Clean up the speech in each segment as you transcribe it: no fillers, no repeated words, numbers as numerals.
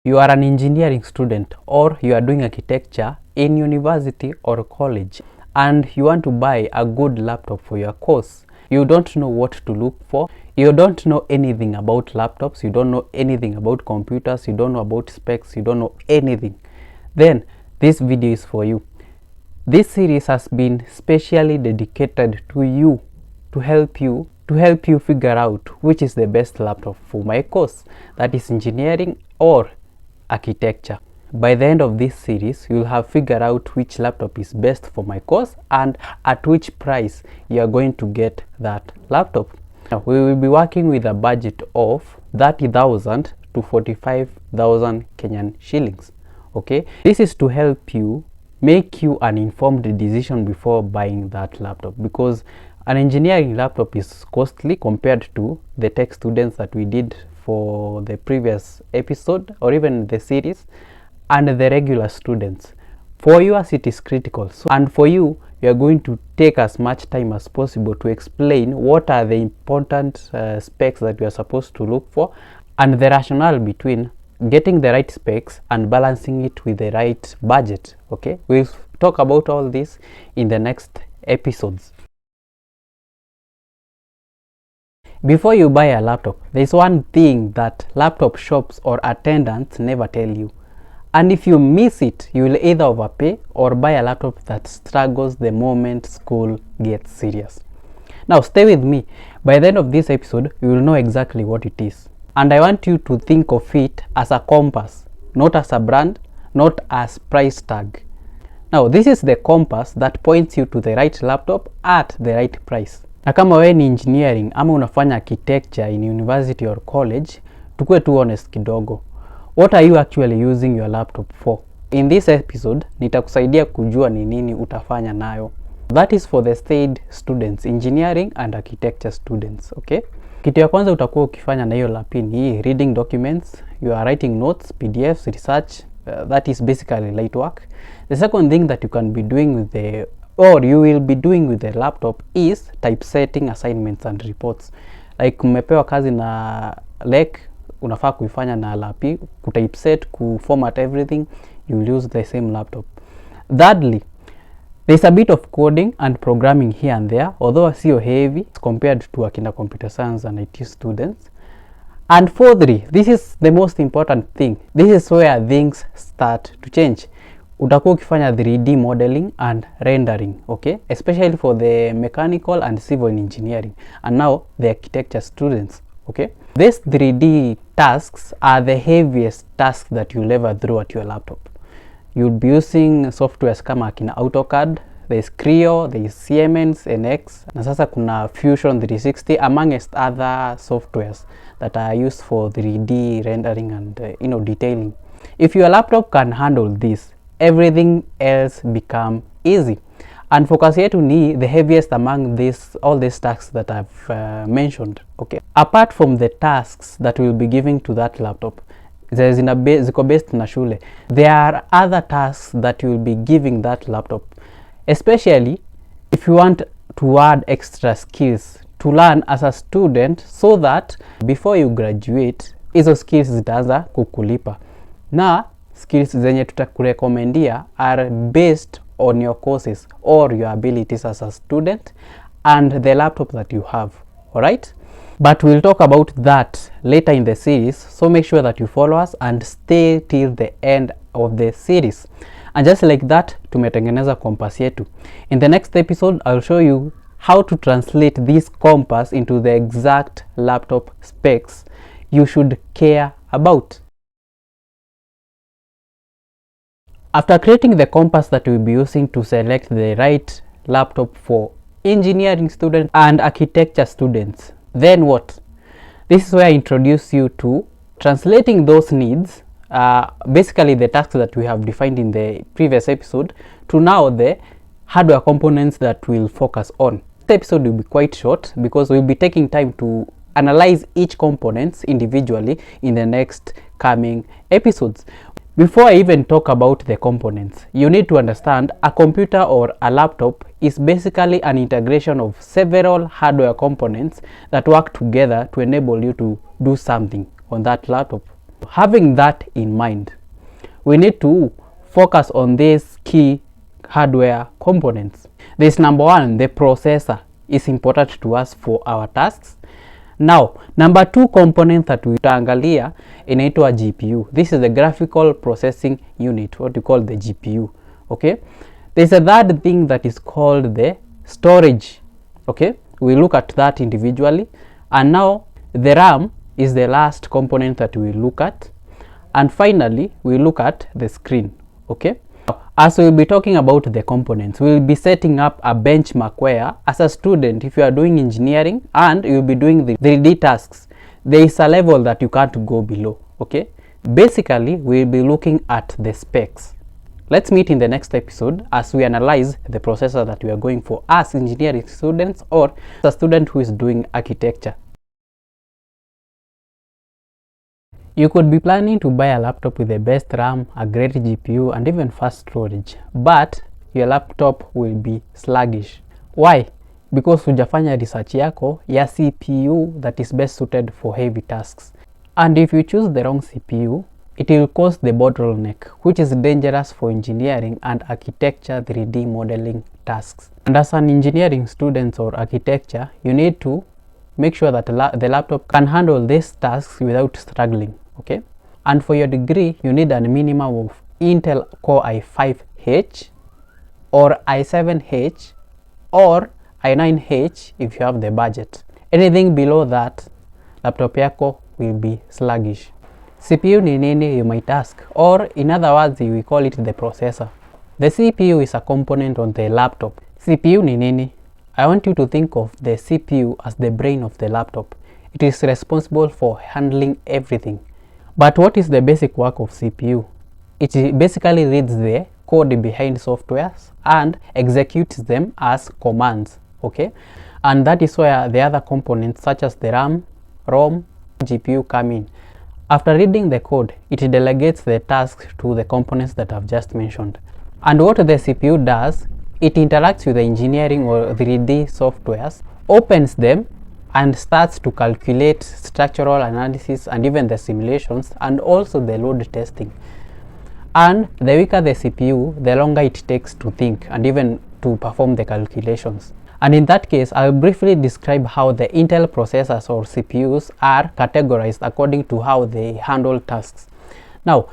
You are an engineering student or you are doing architecture in university or college and you want to buy a good laptop for your course. You don't know what to look for. You don't know anything about laptops. You don't know anything about computers. You don't know about specs. You don't know anything. Then this video is for you. This series has been specially dedicated to you to help you figure out which is the best laptop for my course, that is engineering or architecture. By the end of this series, you'll have figured out which laptop is best for my course and at which price you are going to get that laptop. Now, we will be working with a budget of 30,000 to 45,000 Kenyan shillings. Okay, this is to help you make you an informed decision before buying that laptop, because an engineering laptop is costly compared to the tech students that we did for the previous episode or even the series, and the regular students. For yours it is critical, and for you, you are going to take as much time as possible to explain what are the important specs that you are supposed to look for and the rationale between getting the right specs and balancing it with the right budget. Okay, we'll talk about all this in the next episodes. Before you buy a laptop, there's one thing that laptop shops or attendants never tell you. And if you miss it, you will either overpay or buy a laptop that struggles the moment school gets serious. Now stay with me. By the end of this episode, you will know exactly what it is. And I want you to think of it as a compass, not as a brand, not as price tag. Now this is the compass that points you to the right laptop at the right price. Na kama wewe ni engineering ama unafanya architecture in university or college, tukue tu honest kidogo. What are you actually using your laptop for? In this episode, nitakusaidia kujua ni nini utafanya nayo. That is for the state students, engineering and architecture students, okay? Kitu ya kwanza utakuwa ukifanya na hiyo laptop ni reading documents, you are writing notes, PDFs, research, that is basically light work. The second thing that you can be doing with you will be doing with the laptop is typesetting assignments and reports. Like umepewa kazi na lek, unafaa kuifanya na lapi, kutypeset, kuformat everything, you will use the same laptop. Thirdly, there's a bit of coding and programming here and there, although sio heavy compared to akina computer science and IT students. And fourthly, this is the most important thing. This is where things start to change. Utakuwa ukifanya 3D modeling and rendering, okay? Especially for the mechanical and civil engineering, and now the architecture students, okay? These 3D tasks are the heaviest tasks that you'll ever throw at your laptop. You'll be using softwares kama kina AutoCAD, there's Creo, there's Siemens, NX, na sasa kuna Fusion 360 amongst other softwares that are used for 3D rendering and detailing. If your laptop can handle this, everything else become easy. And focus yetu ni the heaviest among all these tasks that I've mentioned. Okay, apart from the tasks that we'll be giving to that laptop, ziko based na shule, there are other tasks that you'll be giving that laptop, especially if you want to add extra skills to learn as a student, so that before you graduate, hizo skills zitaanza kukulipa. Na skills zenye tutakurekomendia are based on your courses or your abilities as a student and the laptop that you have. Alright? But we'll talk about that later in the series, so make sure that you follow us and stay till the end of the series. And just like that, tumetengeneza compass yetu. In the next episode, I'll show you how to translate this compass into the exact laptop specs you should care about. After creating the compass that we'll be using to select the right laptop for engineering students and architecture students, then what? This is where I introduce you to translating those needs, basically the tasks that we have defined in the previous episode, to now the hardware components that we'll focus on. This episode will be quite short because we'll be taking time to analyze each components individually in the next coming episodes. Before I even talk about the components, you need to understand a computer or a laptop is basically an integration of several hardware components that work together to enable you to do something on that laptop. Having that in mind, we need to focus on these key hardware components. This number one, the processor is important to us for our tasks. Now, number two component that we taangalia inaitwa GPU. This is the graphical processing unit, what you call the GPU. Okay, there's a third thing that is called the storage. Okay, we look at that individually. And now the RAM is the last component that we look at. And finally, we look at the screen. Okay, as we'll be talking about the components, we'll be setting up a benchmark where, as a student, if you are doing engineering and you'll be doing the 3D tasks, there is a level that you can't go below. Okay, basically we'll be looking at the specs. Let's meet in the next episode as we analyze the processor that we are going for as engineering students or as a student who is doing architecture. You could be planning to buy a laptop with the best RAM, a great GPU, and even fast storage, but your laptop will be sluggish. Why? Because hujafanya research yako ya CPU that is best suited for heavy tasks. And if you choose the wrong CPU, it will cause the bottleneck, which is dangerous for engineering and architecture 3D modeling tasks. And as an engineering student or architecture, you need to make sure that the laptop can handle these tasks without struggling. Okay, and for your degree, you need a minimum of Intel Core i5H or i7H or i9H if you have the budget. Anything below that, laptop yako will be sluggish. CPU ni nini, you might ask, or in other words, we call it the processor. The CPU is a component on the laptop. CPU ni nini? I want you to think of the CPU as the brain of the laptop. It is responsible for handling everything. But what is the basic work of CPU? It basically reads the code behind softwares and executes them as commands. Okay, and that is where the other components such as the RAM, ROM, GPU come in. After reading the code, it delegates the tasks to the components that I've just mentioned. And what the CPU does, it interacts with the engineering or 3D softwares, opens them, and starts to calculate structural analysis and even the simulations and also the load testing. And the weaker the CPU, the longer it takes to think and even to perform the calculations. And in that case, I'll briefly describe how the Intel processors or CPUs are categorized according to how they handle tasks. Now,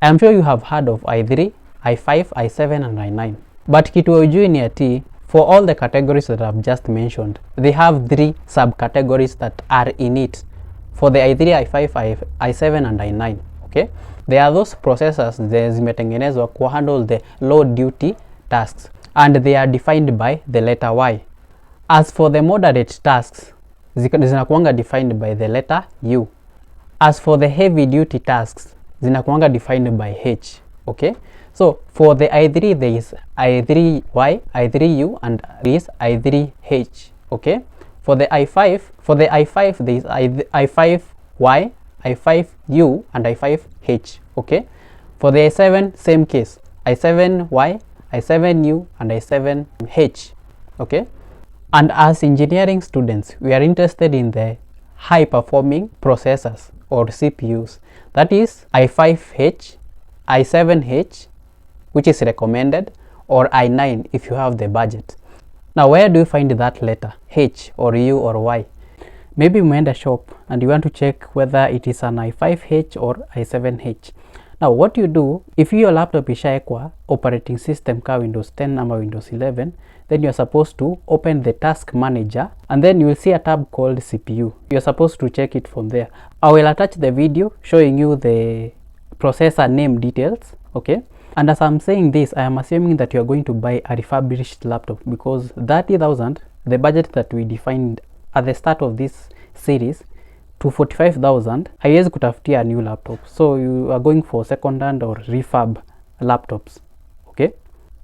I'm sure you have heard of i3, i5, i7 and i9. But kitu hujui ni ati, for all the categories that I've just mentioned, they have 3 subcategories that are in it. For the i3, i5, i7 and i9, okay? There are those processors that zimetengenezwa ku handle the low duty tasks and they are defined by the letter Y. As for the moderate tasks, zinakuanga defined by the letter U. As for the heavy duty tasks, zinakuanga defined by H, okay? So for the i3 there is i3y, i3u and there is i3h. Okay, for the i5 there is i5y, i5u and i5h. Okay, for the i7 same case, i7y, i7u and i7h. Okay, and as engineering students we are interested in the high performing processors or CPUs, that is i5h, i7h, which is recommended, or i9 if you have the budget. Now where do you find that letter H or U or Y? Maybe you made a shop and you want to check whether it is an i5H or i7H. Now what you do, if your laptop ishaekwa operating system ka Windows 10 or Windows 11, then you're supposed to open the task manager and then you will see a tab called CPU. You're supposed to check it from there. I will attach the video showing you the processor name details, okay? And as I'm saying this, I am assuming that you are going to buy a refurbished laptop because 30,000, the budget that we defined at the start of this series, to 45,000, haiwezi kutafutia a new laptop. So you are going for second-hand or refurb laptops, okay?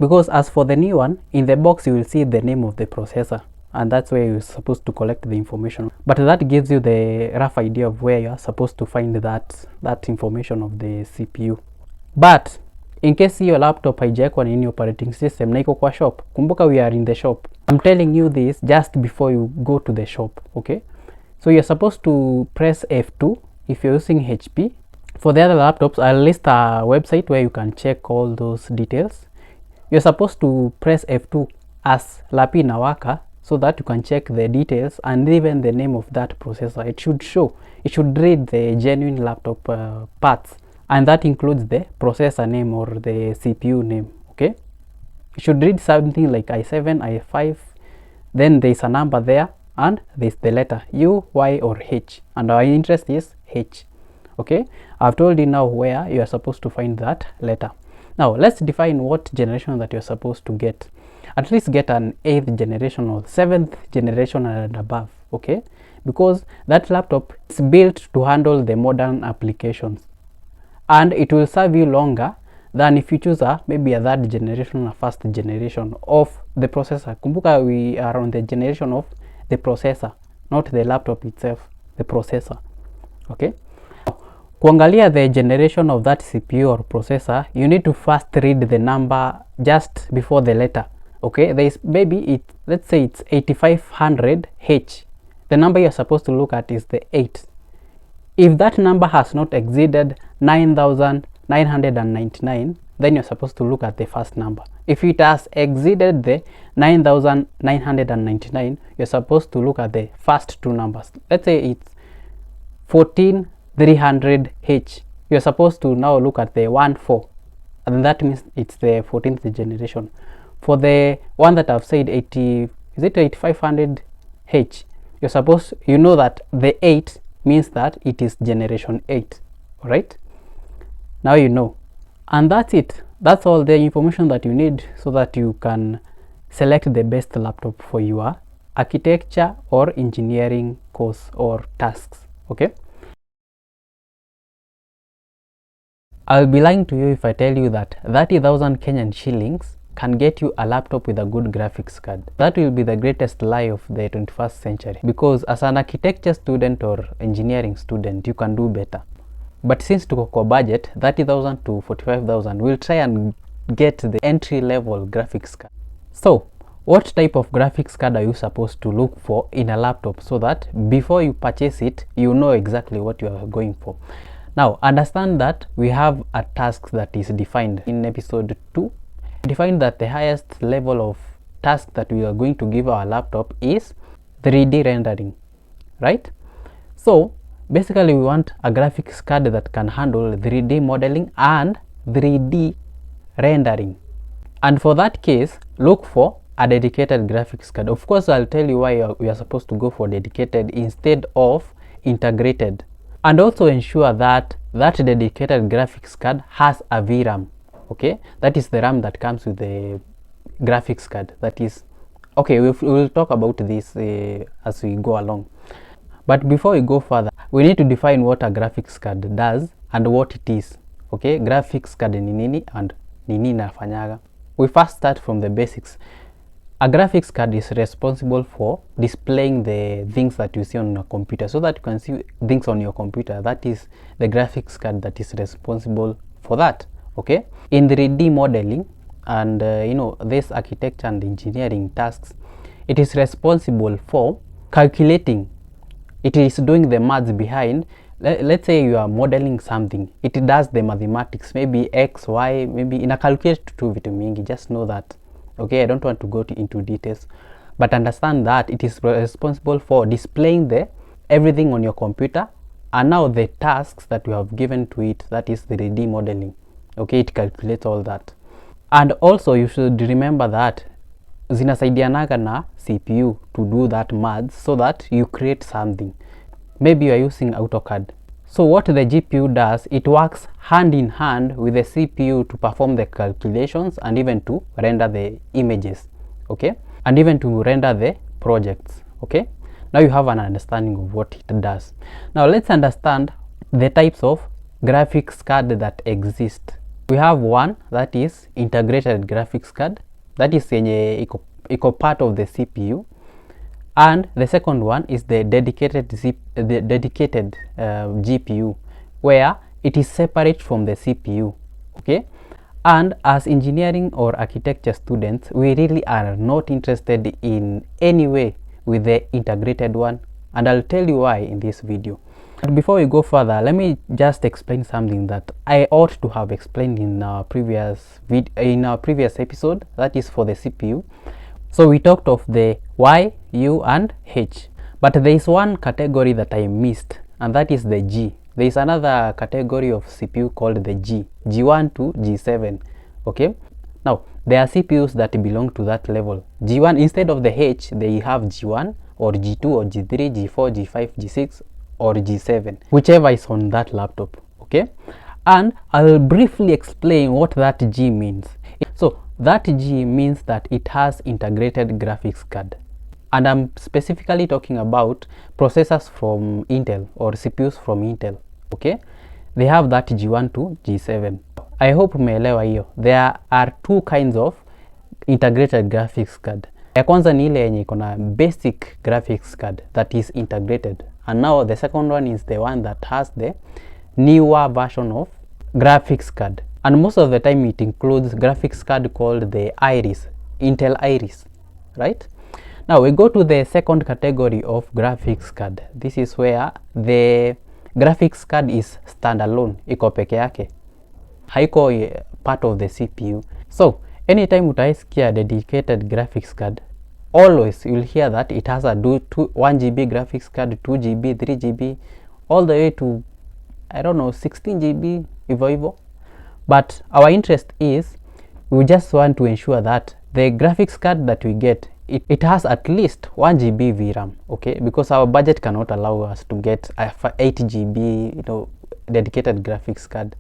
Because as for the new one, in the box you will see the name of the processor and that's where you're supposed to collect the information. But that gives you the rough idea of where you are supposed to find that information of the CPU. But in case your laptop haijaekwa na any operating system na iko kwa shop, kumbuka we are in the shop. I'm telling you this just before you go to the shop, okay? So you're supposed to press F2 if you're using HP For the other laptops, I'll list a website where you can check all those details. You're supposed to press F2 as lapi inawaka so that you can check the details and even the name of that processor. It should read the genuine laptop parts, and that includes the processor name or the CPU name. Okay, it should read something like i7, i5, then there's a number there and there's the letter U, Y or H, and our interest is H. Okay, I've told you now where you are supposed to find that letter. Now let's define what generation that you're supposed to get. At least get an 8th generation or 7th generation and above. Okay, because that laptop is built to handle the modern applications, and it will serve you longer than if you choose maybe a 3rd generation or 1st generation of the processor. Kumbuka, we are on the generation of the processor, not the laptop itself, the processor. Okay, kuangalia the generation of that CPU or processor, you need to first read the number just before the letter. Okay, there is maybe let's say it's 8500H. The number you're supposed to look at is the 8. If that number has not exceeded 9999, then you're supposed to look at the first number. If it has exceeded the 9999, you're supposed to look at the first 2 numbers. Let's say it's 14300H. You're supposed to now look at the 14, and that means it's the 14th generation. For the one that I've said 8500H, you know that the 8 means that it is generation 8. All right, now you know, and that's it. That's all the information that you need so that you can select the best laptop for your architecture or engineering course or tasks. Okay, I'll be lying to you if I tell you that 30,000 Kenyan shillings can get you a laptop with a good graphics card. That will be the greatest lie of the 21st century, because as an architecture student or engineering student, you can do better. But since tuko kwa budget 30,000 to 45,000, we'll try and get the entry level graphics card. So what type of graphics card are you supposed to look for in a laptop so that before you purchase it, you know exactly what you are going for? Now understand that we have a task that is defined in episode 2. Defined that the highest level of task that we are going to give our laptop is 3D rendering, right? So basically we want a graphics card that can handle 3D modeling and 3D rendering, and for that case look for a dedicated graphics card. Of course, I'll tell you why we are supposed to go for dedicated instead of integrated, and also ensure that that dedicated graphics card has a VRAM. Okay, that is the RAM that comes with the graphics card. That is okay, we'll talk about this as we go along. But before we go further, we need to define what a graphics card does and what it is. Okay, graphics card ni nini and nini nafanyaga. We first start from the basics. A graphics card is responsible for displaying the things that you see on your computer, so that you can see things on your computer. That is the graphics card that is responsible for that. Okay, in 3D modeling and this architecture and engineering tasks, it is responsible for calculating. It is doing the maths behind. Let's say you are modeling something, it does the mathematics, maybe x, y, maybe in a calculator to vitu mingi. Just know that. Okay, I don't want to go into details, but understand that it is responsible for displaying everything on your computer, and now the tasks that you have given to it, that is the 3D modeling. Okay, it calculates all that. And also you should remember that zinasaidianaga na CPU to do that maths so that you create something. Maybe you are using AutoCAD. So what the GPU does, it works hand in hand with the CPU to perform the calculations and even to render the images. Okay, and even to render the projects. Okay, now you have an understanding of what it does. Now let's understand the types of graphics card that exist. We have one that is integrated graphics card, that is yenye iko part of the CPU, and the second one is the dedicated GPU, where it is separate from the CPU. Okay, and as engineering or architecture students, we really are not interested in any way with the integrated one, and I'll tell you why in this video. And before we go further, let me just explain something that I ought to have explained in our previous episode, that is for the CPU. So we talked of the Y, U and H, but there is one category that I missed, and that is the G. There is another category of CPU called the G, G1 to G7. Okay, now there are CPUs that belong to that level. G1, instead of the H, they have G1 or G2 or G3, G4, G5, G6 or G7, whichever is on that laptop. Okay, and I'll briefly explain what that G means. So that G means that it has integrated graphics card, and I'm specifically talking about processors from Intel or CPUs from Intel. Okay, they have that G1 to G7. I hope umeelewa hiyo. There are two kinds of integrated graphics card. Ya kwanza ni ile yenye iko na basic graphics card that is integrated, and now the second one is the one that has the newer version of graphics card, and most of the time it includes graphics card called the Iris, Intel Iris, right? Now we go to the second category of graphics card. This is where the graphics card is standalone, iko peke yake, haiko part of the CPU. So anytime utaisikia dedicated graphics card, always you'll hear that it has a 1 GB graphics card, 2 GB, 3 GB, all the way to, I don't know, 16 GB, hivyo. But our interest is, we just want to ensure that the graphics card that we get, it has at least 1 GB VRAM, okay? Because our budget cannot allow us to get a 8 GB, dedicated graphics card.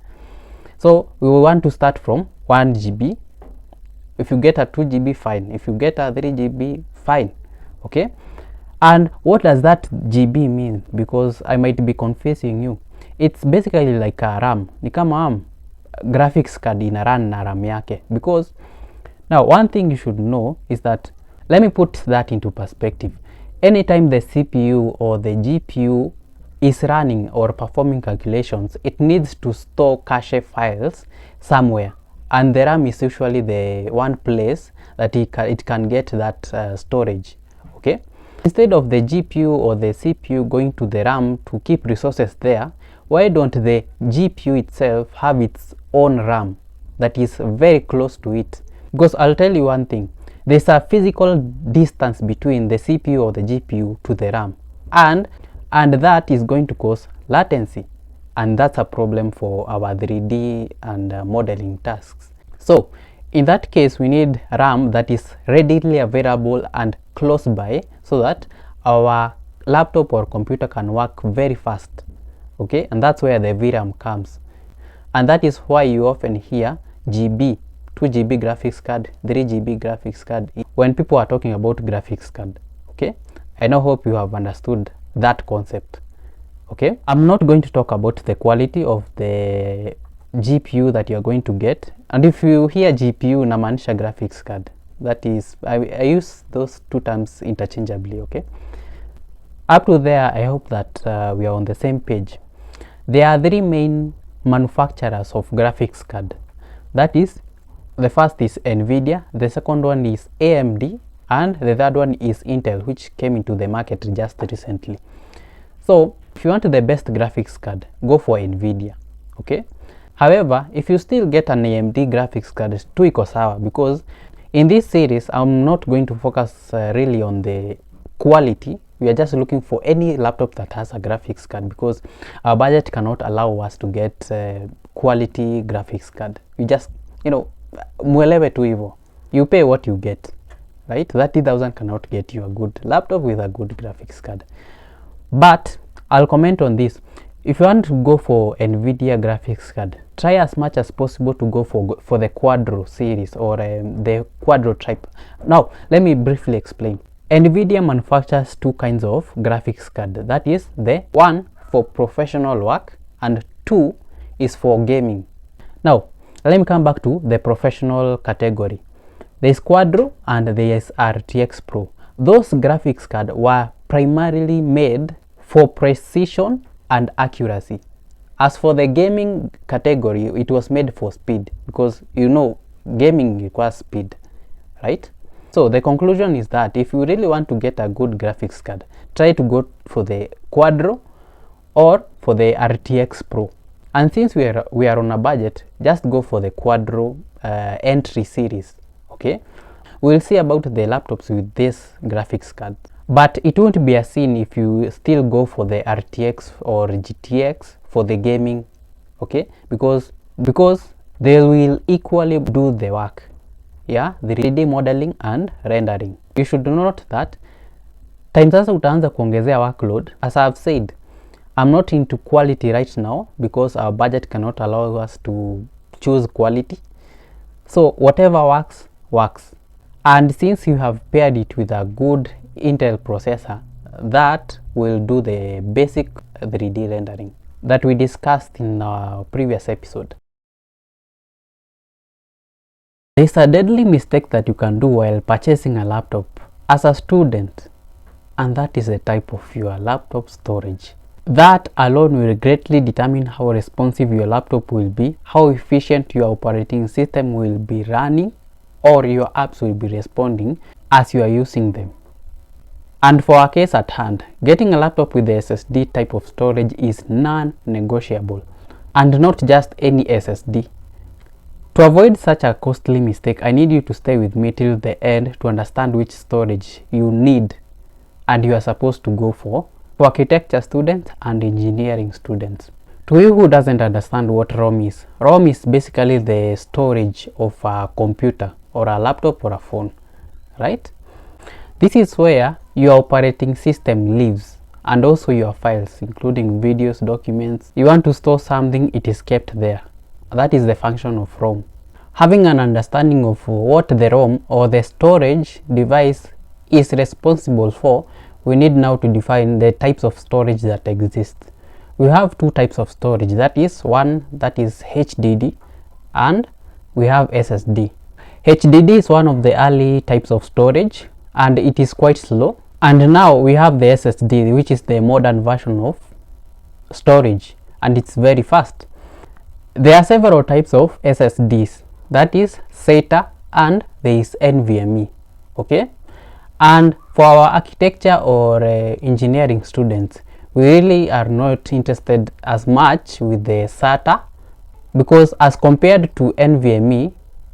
So we want to start from 1 GB. If you get a 2 GB, fine. If you get a 3 GB, fine, okay? And what does that GB mean? Because I might be confusing you. It's basically like a RAM. Ni kama graphics card ina run na RAM yake. Because now one thing you should know is that, let me put that into perspective. Anytime the CPU or the GPU is running or performing calculations, it needs to store cache files somewhere, and the RAM is usually the one place that it can get that storage. Okay, instead of the GPU or the CPU going to the RAM to keep resources there, why don't the GPU itself have its own RAM that is very close to it? Because I'll tell you one thing, there's a physical distance between the CPU or the GPU to the RAM, and that is going to cause latency, and that's a problem for our 3D and modeling tasks. So in that case, we need RAM that is readily available and close by, so that our laptop or computer can work very fast. Okay, and that's where the VRAM comes, and that is why you often hear GB, 2 GB graphics card, 3 GB graphics card when people are talking about graphics card. Okay, I now hope you have understood that concept. Okay, I'm not going to talk about the quality of the GPU that you're going to get, and if you hear GPU namaanisha graphics card, that is, I use those two terms interchangeably. Okay, up to there I hope that we are on the same page. There are 3 main manufacturers of graphics card. That is, the first is Nvidia, the second one is AMD, and the third one is Intel, which came into the market just recently. So if you want the best graphics card, go for Nvidia. Okay, however, if you still get an AMD graphics card, tu iko sawa, because in this series I'm not going to focus really on the quality. We are just looking for any laptop that has a graphics card, because our budget cannot allow us to get quality graphics card. We just, muelewe tu hivyo, you pay what you get, right? 30,000 cannot get you a good laptop with a good graphics card. But I'll comment on this. If you want to go for Nvidia graphics card, try as much as possible to go for the Quadro series or the Quadro type. Now let me briefly explain. Nvidia manufactures 2 kinds of graphics card. That is, the one for professional work and 2 is for gaming. Now let me come back to the professional category. There is Quadro and there is RTX Pro. Those graphics cards were primarily made for precision and accuracy. As for the gaming category, it was made for speed, because gaming requires speed, right? So the conclusion is that if you really want to get a good graphics card, try to go for the Quadro or for the RTX Pro. And since we are on a budget, just go for the Quadro entry series. Okay, we'll see about the laptops with this graphics card, but it won't be a sin if you still go for the RTX or GTX for the gaming. Okay, because they will equally do the work. Yeah, the 3D modeling and rendering. You should note that time sasa utaanza kuongezea workload. As I've said, I'm not into quality right now because our budget cannot allow us to choose quality. So whatever works. And since you have paired it with a good Intel processor, that will do the basic 3D rendering that we discussed in our previous episode. There's a deadly mistake that you can do while purchasing a laptop as a student, and that is the type of your laptop storage. That alone will greatly determine how responsive your laptop will be, how efficient your operating system will be running, or your apps will be responding as you are using them. And for our case at hand, getting a laptop with the SSD type of storage is non-negotiable, and not just any SSD. To avoid such a costly mistake, I need you to stay with me till the end to understand which storage you need and you are supposed to go for architecture students and engineering students. To you who doesn't understand what ROM is basically the storage of a computer or a laptop or a phone, right? This is where your operating system lives and also your files, including videos, documents. You want to store something, it is kept there. That is the function of ROM. Having an understanding of what the ROM or the storage device is responsible for, we need now to define the types of storage that exist. We have two types of storage. That is one that is HDD and we have SSD. HDD is one of the early types of storage and it is quite slow. And now we have the SSD, which is the modern version of storage, and it's very fast. There are several types of SSDs, that is SATA and there is NVMe. Okay, and for our architecture or engineering students, we really are not interested as much with the SATA because as compared to NVMe,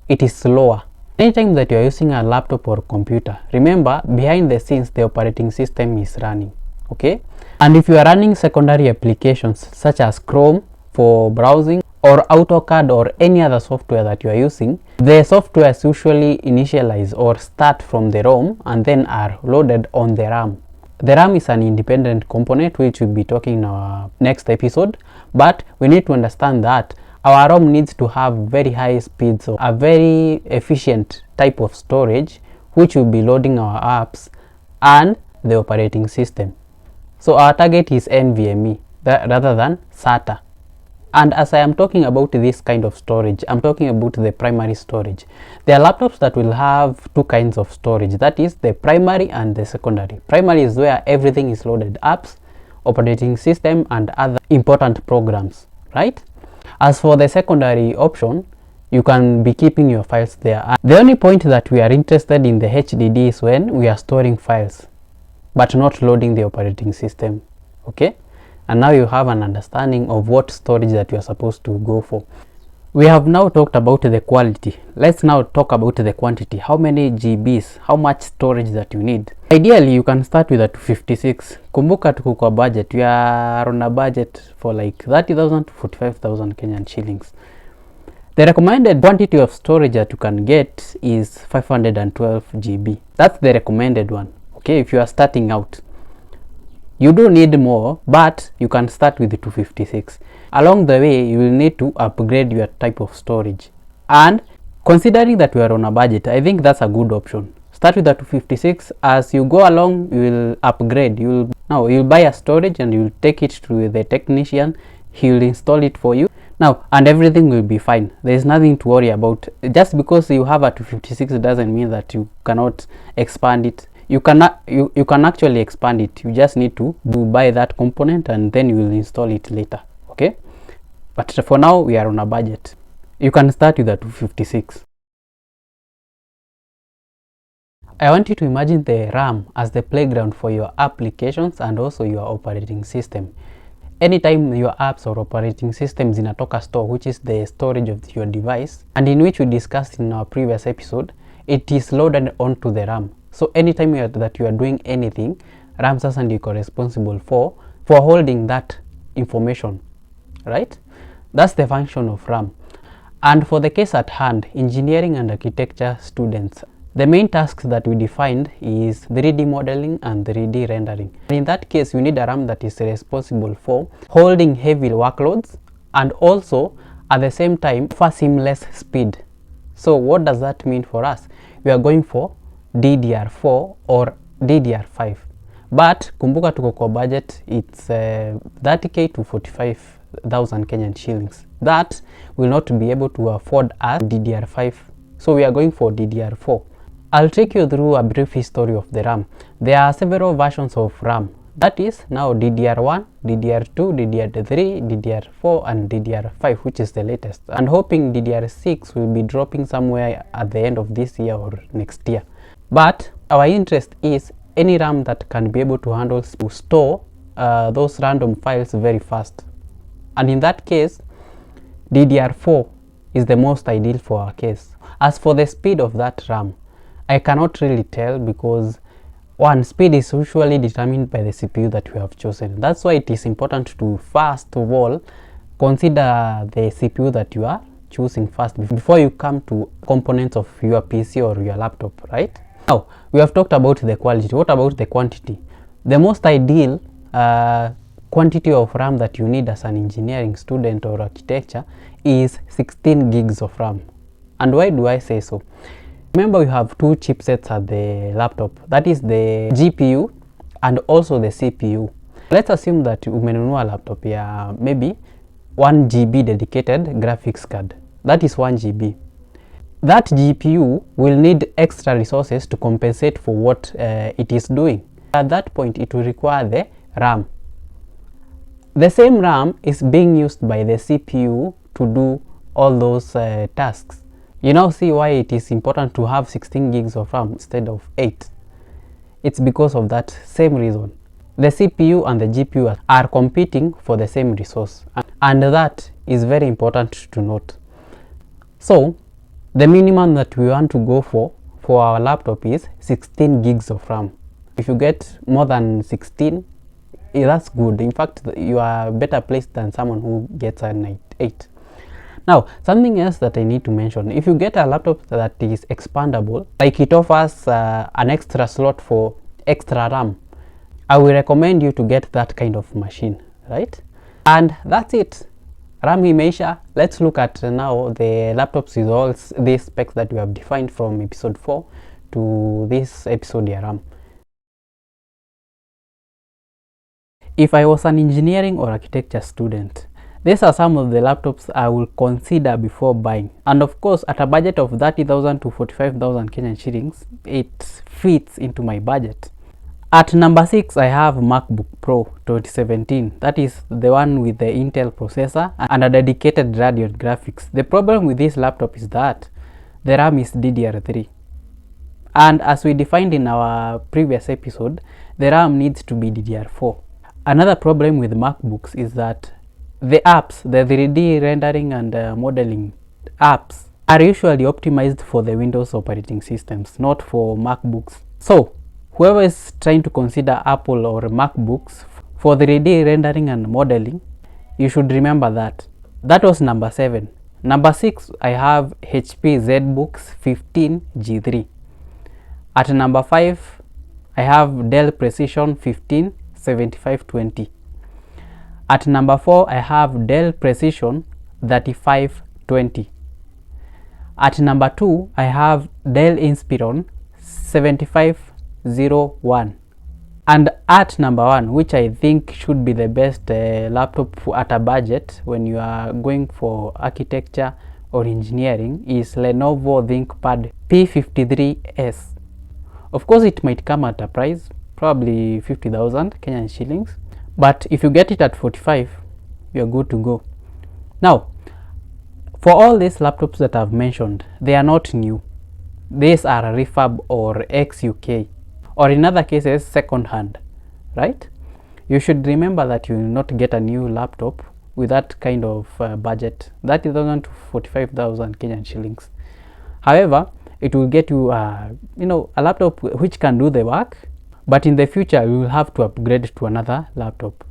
it is slower. Anytime that you are using a laptop or computer, remember behind the scenes the operating system is running. Okay, and if you are running secondary applications such as Chrome for browsing or AutoCAD or any other software that you are using, the software is usually initialize or start from the ROM and then are loaded on the RAM. The RAM is an independent component which we'll be talking in our next episode, but we need to understand that our ROM needs to have very high speeds, so a very efficient type of storage which will be loading our apps and the operating system. So our target is NVMe rather than SATA. And as I am talking about this kind of storage, I'm talking about the primary storage. There are laptops that will have two kinds of storage, that is the primary and the secondary. Primary is where everything is loaded, apps, operating system and other important programs, right? As for the secondary option, you can be keeping your files there. The only point that we are interested in the HDD is when we are storing files but not loading the operating system. Okay, and now you have an understanding of what storage that you are supposed to go for. We have now talked about the quality. Let's now talk about the quantity. How many GBs, how much storage that you need. Ideally, you can start with a 256. Kumbuka tuko kwa budget. We are on a budget for like 30,000 to 45,000 Kenyan shillings. The recommended quantity of storage that you can get is 512 GB. That's the recommended one. Okay, if you are starting out. You do need more, but you can start with the 256. Along the way, you will need to upgrade your type of storage. And considering that we are on a budget, I think that's a good option. Start with the 256. As you go along, you will upgrade. You'll buy a storage and you'll take it to the technician. He will install it for you. Now, and everything will be fine. There is nothing to worry about. Just because you have a 256 doesn't mean that you cannot expand it. You can actually expand it. You just need to buy that component and then you will install it later. Okay, but for now we are on a budget. You can start with a 256. I want you to imagine the RAM as the playground for your applications and also your operating system. Anytime your apps or operating systems inatoka store, which is the storage of your device, and in which we discussed in our previous episode, it is loaded onto the RAM. So anytime that you are doing anything, RAM sasa ndiko responsible for holding that information, right? That's the function of RAM. And for the case at hand, engineering and architecture students, the main tasks that we defined is 3D modeling and 3D rendering. In that case, you need a RAM that is responsible for holding heavy workloads and also at the same time for seamless speed. So what does that mean for us? We are going for DDR4 or DDR5. But kumbuka tuko kwa budget, it's 30k to 45,000 Kenyan shillings. That will not be able to afford us DDR5. So we are going for DDR4. I'll take you through a brief history of the RAM. There are several versions of RAM. That is now DDR1, DDR2, DDR3, DDR4 and DDR5, which is the latest. And hoping DDR6 will be dropping somewhere at the end of this year or next year. But our interest is any RAM that can be able to handle to store those random files very fast. And in that case, DDR4 is the most ideal for our case. As for the speed of that RAM, I cannot really tell because one, speed is usually determined by the CPU that you have chosen. That's why it is important to first of all consider the CPU that you are choosing first before you come to components of your PC or your laptop, right? Now, we have talked about the quality. What about the quantity? The most ideal quantity of RAM that you need as an engineering student or architecture is 16 gigs of RAM. And why do I say so? Remember, you have two chipsets at the laptop. That is the GPU and also the CPU. Let's assume that umenunua laptop ya maybe 1 GB dedicated graphics card. That is 1 GB. That GPU will need extra resources to compensate for what it is doing. At that point, it will require the RAM. The same RAM is being used by the CPU to do all those tasks. You now see why it is important to have 16 gigs of RAM instead of 8. It's because of that same reason. The CPU and the GPU are competing for the same resource, and that is very important to note. So the minimum that we want to go for our laptop is 16 gigs of RAM. If you get more than 16, that's good. In fact, you are better placed than someone who gets an 8. Now, something else that I need to mention, if you get a laptop that is expandable, like it offers an extra slot for extra RAM, I will recommend you to get that kind of machine, right? And that's it. RAM imeisha. Let's look at now the laptops with all these specs that we have defined from episode 4 to this episode ya RAM. If I was an engineering or architecture student, these are some of the laptops I will consider before buying. And of course, at a budget of 30,000 to 45,000 Kenyan shillings, it fits into my budget. At number 6, I have MacBook Pro 2017. That is the one with the Intel processor and a dedicated Radeon graphics. The problem with this laptop is that the RAM is DDR3. And as we defined in our previous episode, the RAM needs to be DDR4. Another problem with MacBooks is that the apps, the 3D rendering and modeling apps, are usually optimized for the Windows operating systems, not for MacBooks. So, whoever is trying to consider Apple or MacBooks for 3D rendering and modeling, you should remember that. That was number 7. Number 6, I have HP ZBooks 15G3. At number 5, I have Dell Precision 157520. At number 4, I have Dell Precision 3520. At number 2, I have Dell Inspiron 7501. And at number 1, which I think should be the best laptop at a budget when you are going for architecture or engineering, is Lenovo ThinkPad P53s. Of course, it might come at a price, probably 50,000 Kenyan shillings. But if you get it at 45, you're good to go. Now, for all these laptops that I've mentioned, they are not new. These are refurb or XUK, or in other cases, second hand, right? You should remember that you will not get a new laptop with that kind of budget, 30,000 to 45,000 Kenyan shillings. However, it will get you a laptop which can do the work, but in the future you will have to upgrade to another laptop.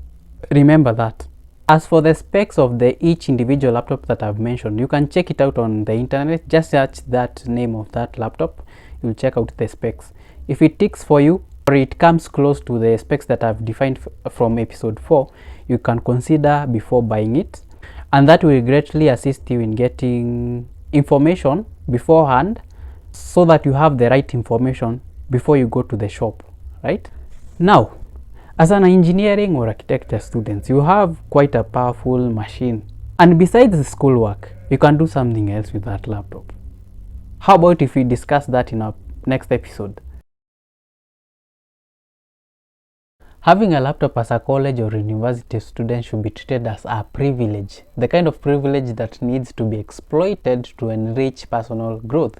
Remember that. As for the specs of each individual laptop that I've mentioned, you can check it out on the internet. Just search that name of that laptop, you'll check out the specs. If it ticks for you, or it comes close to the specs that I've defined from episode 4, you can consider before buying it, and that will greatly assist you in getting information beforehand, so that you have the right information before you go to the shop, right? Now, as an engineering or architecture student, you have quite a powerful machine, and besides the schoolwork, you can do something else with that laptop. How about if we discuss that in our next episode? Having a laptop as a college or university student should be treated as a privilege, the kind of privilege that needs to be exploited to enrich personal growth.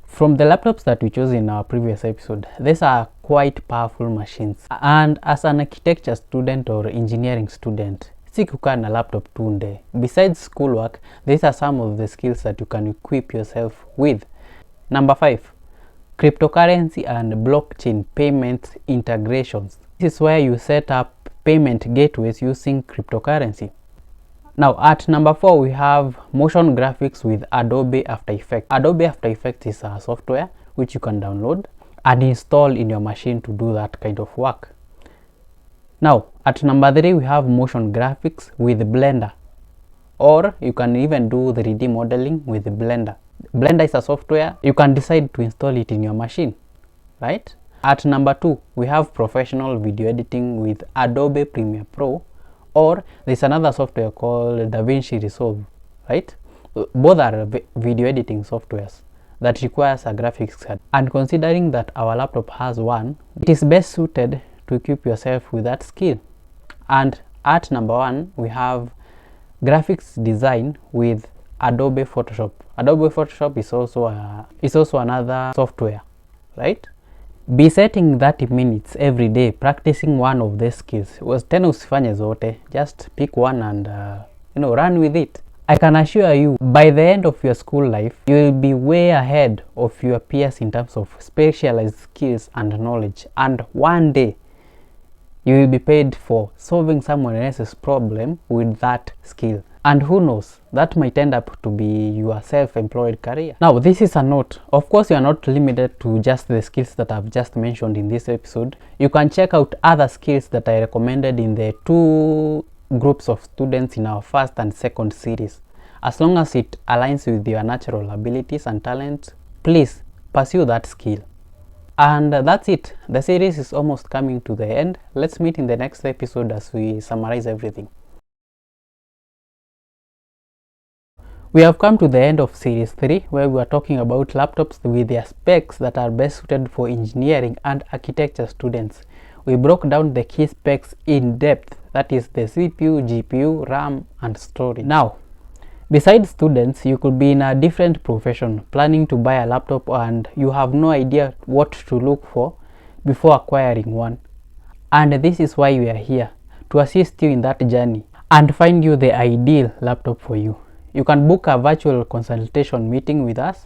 From the laptops that we chose in our previous episode, these are quite powerful machines, and as an architecture student or engineering student, si kukaa na laptop tunde. Besides schoolwork, these are some of the skills that you can equip yourself with. Number 5, cryptocurrency and blockchain payment integrations. This is where you set up payment gateways using cryptocurrency. Now at number 4, we have motion graphics with Adobe After Effects. Adobe After Effects is a software which you can download and install in your machine to do that kind of work. Now at number 3, we have motion graphics with Blender, or you can even do 3D modeling with Blender. Blender is a software, you can decide to install it in your machine, right? At number 2, we have professional video editing with Adobe Premiere Pro, or there's another software called DaVinci Resolve, right? Both are video editing softwares that requires a graphics card. And considering that our laptop has one, it is best suited to equip yourself with that skill. And at number 1, we have graphics design with Adobe Photoshop. Adobe Photoshop is also another software, right? Be setting 30 minutes every day practicing one of these skills. Tena usifanye zote, just pick one and run with it. I can assure you, by the end of your school life, you will be way ahead of your peers in terms of specialized skills and knowledge, and one day you will be paid for solving someone else's problem with that skill. And who knows, that might end up to be your self-employed career. Now, this is a note. Of course, you are not limited to just the skills that I've just mentioned in this episode. You can check out other skills that I recommended in the 2 groups of students in our first and second series. As long as it aligns with your natural abilities and talents, please pursue that skill. And that's it. The series is almost coming to the end. Let's meet in the next episode as we summarize everything. We have come to the end of series 3, where we are talking about laptops with their specs that are best suited for engineering and architecture students. We broke down the key specs in depth, that is the CPU, GPU, RAM and storage. Now, besides students, you could be in a different profession planning to buy a laptop and you have no idea what to look for before acquiring one. And this is why we are here, to assist you in that journey and find you the ideal laptop for you. You can book a virtual consultation meeting with us.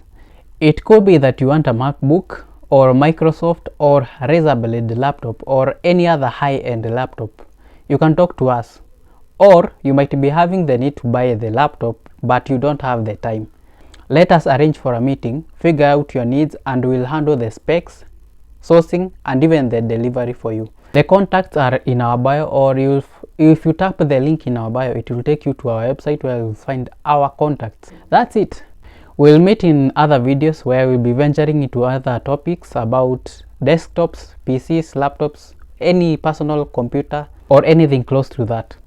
It could be that you want a MacBook or Microsoft or Razer Blade laptop or any other high-end laptop. You can talk to us. Or you might be having the need to buy the laptop but you don't have the time. Let us arrange for a meeting, figure out your needs, and we'll handle the specs, sourcing and even the delivery for you. The contacts are in our bio, or if you tap the link in our bio, it will take you to our website where you'll find our contacts. That's it. We'll meet in other videos where we'll be venturing into other topics about desktops, PCs, laptops, any personal computer or anything close to that.